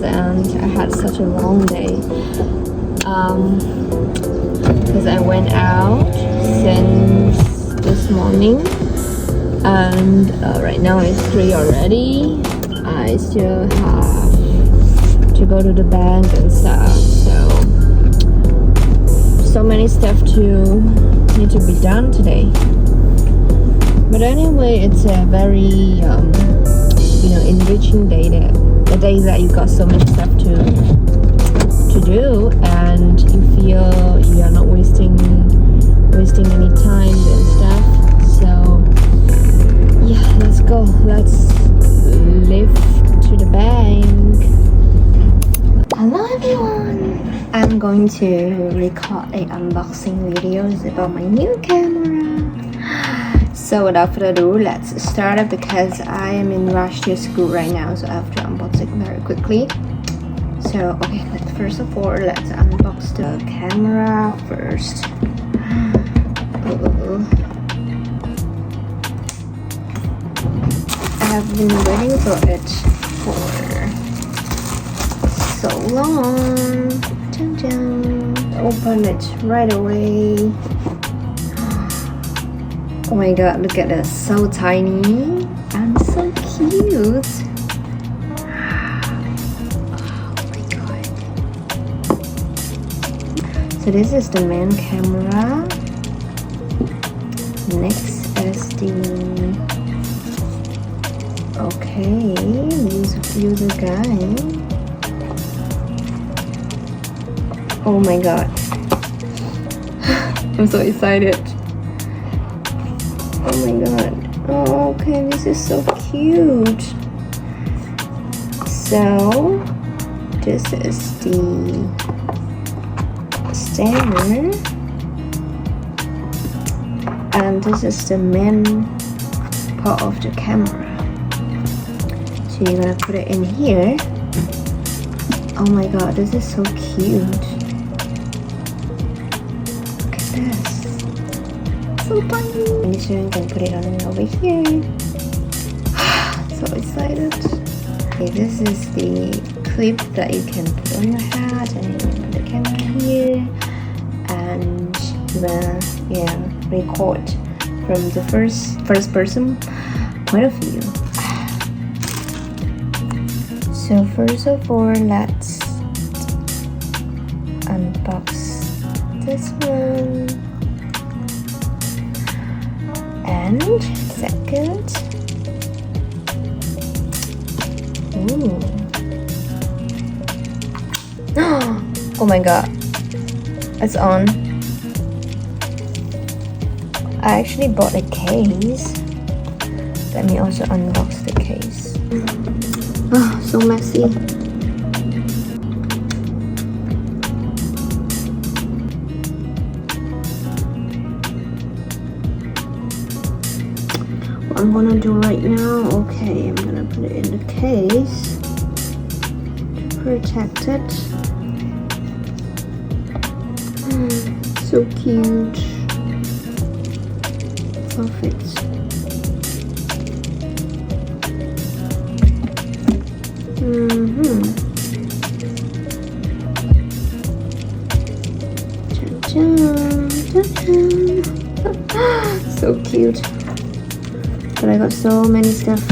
and I had such a long day because I went out since this morning, and right now it's 3 already. I still have to go to the bank and stuff, so many stuff need to be done today. But anyway, it's a very enriching day. The day that you got so much stuff to do, and you feel you are not wasting any time and stuff. So yeah, let's go. Let's lift to the bank. Hello everyone. I'm going to record a unboxing videos about my new camera. So without further ado, let's start it because I am in rush to school right now, so I have to unbox it very quickly. So okay, first of all, let's unbox the camera first. I have been waiting for it for so long. Dun, dun. Open it right away. Oh my god, look at this, so tiny and so cute. Oh my god. So this is the main camera. Next is the user guide. Oh my god. I'm so excited. Oh my god. Oh, okay, this is so cute. So this is the stand, and this is the main part of the camera. So you're gonna put it in here. Oh my god, this is so cute. Look at this. So tiny. And so you can put it on over here. So excited. Okay, this is the clip that you can put on your hat, and the camera here, and you're gonna record from the first person point of view. So first of all, let's unbox this one. And second, ooh. Oh my god, it's on. I actually bought a case. Let me also unbox the case. Oh, so messy. What I'm gonna do right now, okay, I'm gonna put it in the case to protect it. So cute. Perfect. So cute. But I got so many stuff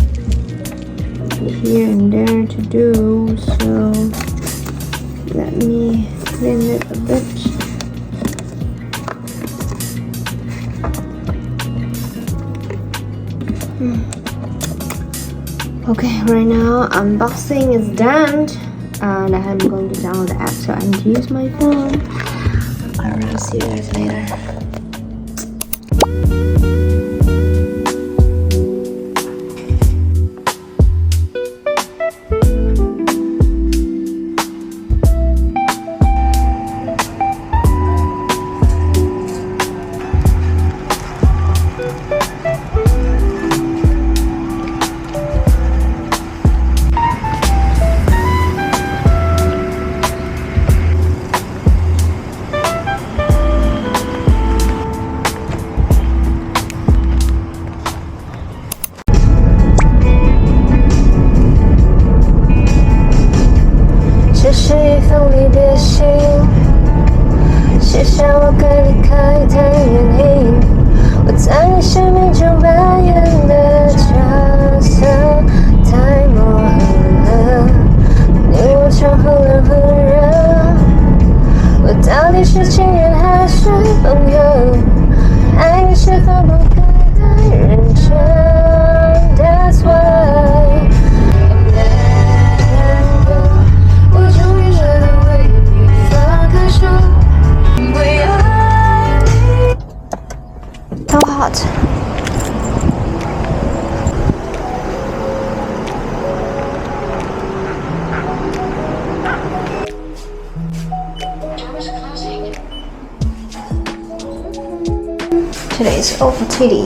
here and there to do, so let me clean it a bit. Okay, right now unboxing is done, and I'm going to download the app so I need to use my phone. I'll see you guys later. 到底是情人还是朋友？爱你是否不该太认真 ？That's why I'm letting go。我终于学会为你放开手，因为爱你。So hot。Today's over titty.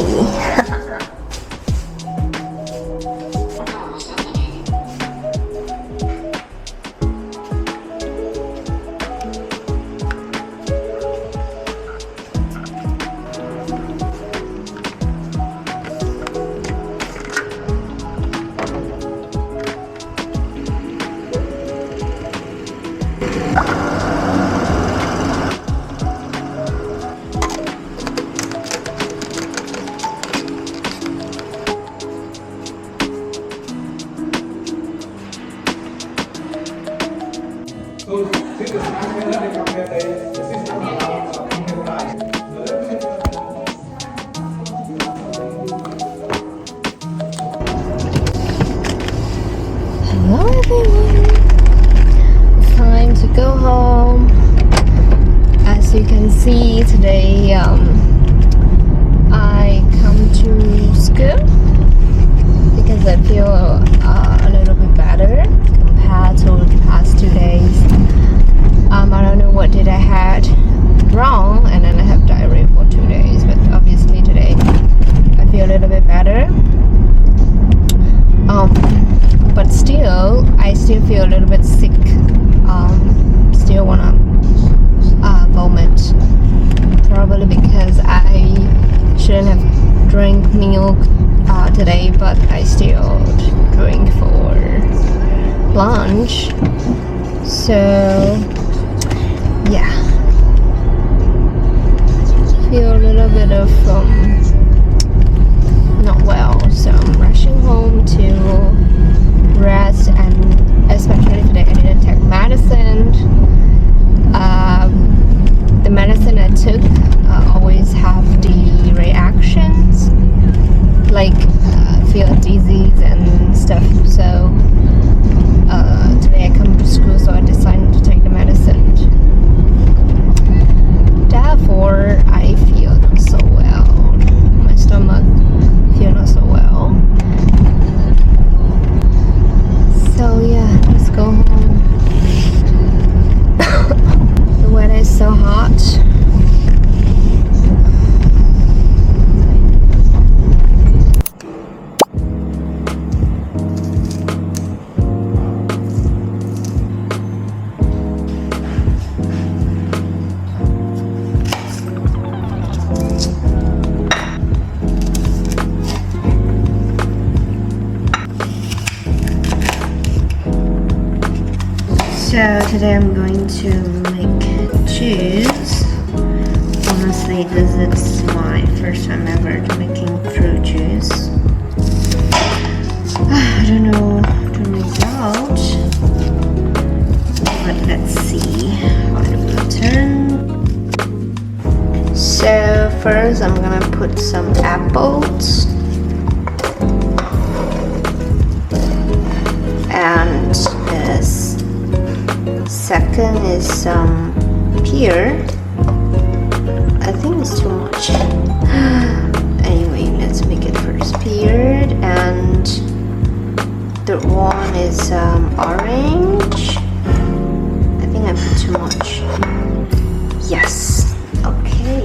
Hello everyone, it's time to go home. As you can see today, I come to school because I feel a little bit better compared to the past 2 days. I don't know what did I had wrong, and then I have diarrhea for 2 days, but obviously today I feel a little bit better. But still, I still feel a little bit sick. Still wanna vomit. Probably because I shouldn't have drank milk today, but I still drink for lunch. So yeah, feel a little bit of not well. So I'm rushing home to rest, and especially today I didn't take medicine. The medicine I took always have the reactions, like feel dizzy and stuff. So today I come to school, so I decided to take the medicine. Therefore, I feel not so well. My stomach feel not so well. So yeah, let's go home. The weather is so hot. So today I'm going to make juice. Honestly, this is my first time ever making fruit juice. I don't know the result, but let's see how it will turn. So first I'm gonna put some apples and this. Second is some pear. I think it's too much. Anyway, let's make it first peared, and the one is orange. I think I put too much. Yes. Okay.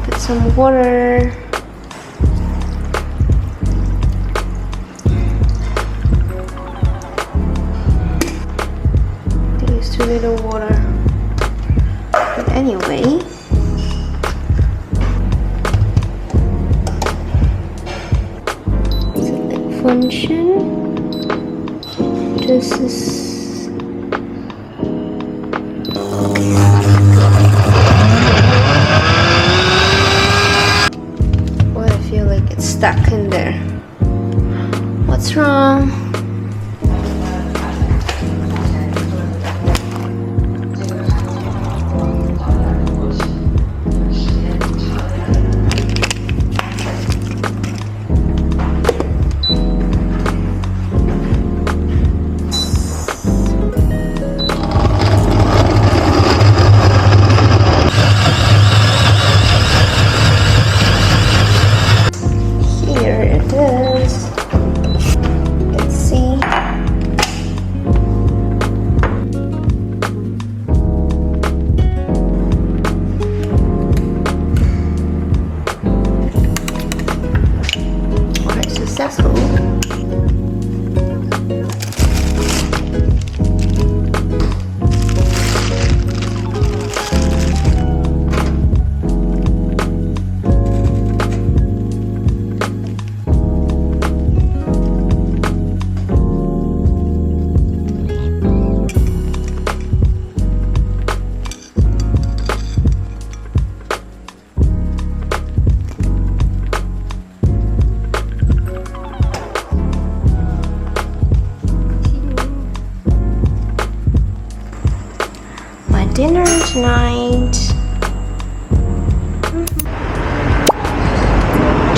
Put some water. Too little water, but anyway, select function. This is well, I feel like it's stuck in there. What's wrong? tonight.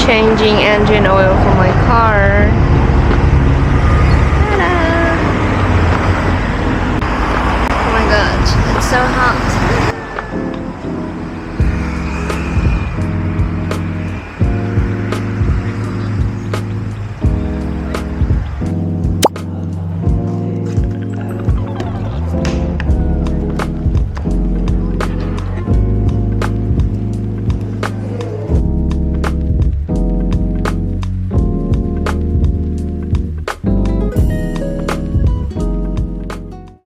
Changing engine oil for my car.